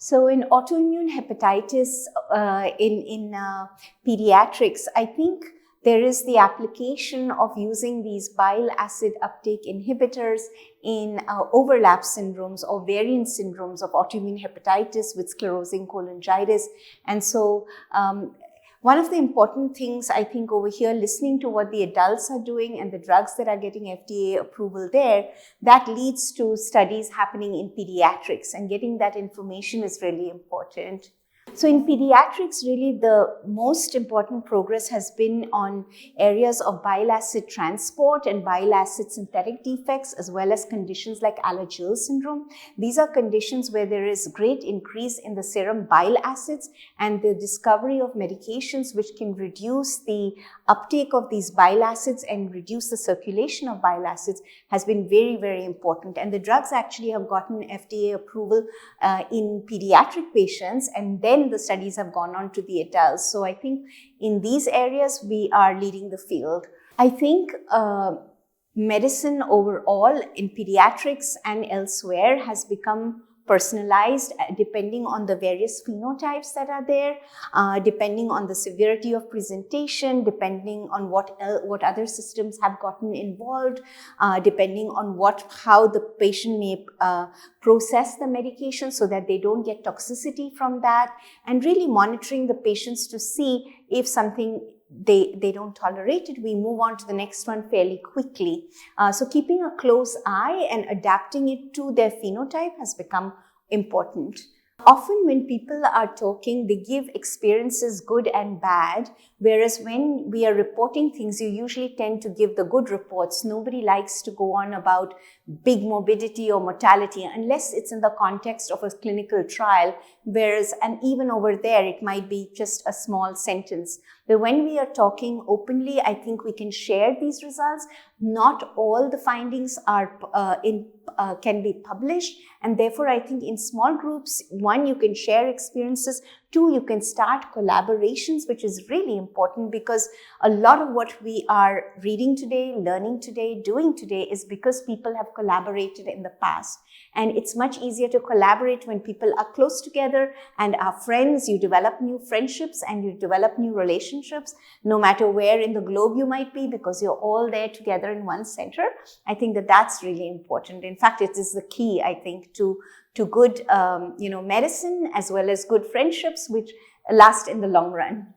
So in autoimmune hepatitis in pediatrics, I think there is the application of using these bile acid uptake inhibitors in overlap syndromes or variant syndromes of autoimmune hepatitis with sclerosing cholangitis. And so one of the important things I think over here, listening to what the adults are doing and the drugs that are getting FDA approval there, that leads to studies happening in pediatrics, and getting that information is really important. So in pediatrics, really the most important progress has been on areas of bile acid transport and bile acid synthetic defects, as well as conditions like Alagille syndrome. These are conditions where there is great increase in the serum bile acids, and the discovery of medications which can reduce the uptake of these bile acids and reduce the circulation of bile acids has been very, very important. And the drugs actually have gotten FDA approval in pediatric patients, and then the studies have gone on to the adults. So I think in these areas, we are leading the field. I think medicine overall in pediatrics and elsewhere has become personalized depending on the various phenotypes that are there, depending on the severity of presentation, depending on what other systems have gotten involved, depending on how the patient may process the medication so that they don't get toxicity from that, and really monitoring the patients to see if something they don't tolerate it, we move on to the next one fairly quickly. So keeping a close eye and adapting it to their phenotype has become important. Often when people are talking, they give experiences good and bad, whereas when we are reporting things, you usually tend to give the good reports. Nobody likes to go on about big morbidity or mortality unless it's in the context of a clinical trial, and even over there, it might be just a small sentence. But when we are talking openly, I think we can share these results. Not all the findings can be published, and therefore I think in small groups, one, you can share experiences. Two, you can start collaborations, which is really important, because a lot of what we are reading today, learning today, doing today is because people have collaborated in the past. And it's much easier to collaborate when people are close together and are friends. You develop new friendships and you develop new relationships, no matter where in the globe you might be, because you're all there together in one center. I think that that's really important. In fact, it is the key, I think, to good medicine as well as good friendships which last in the long run.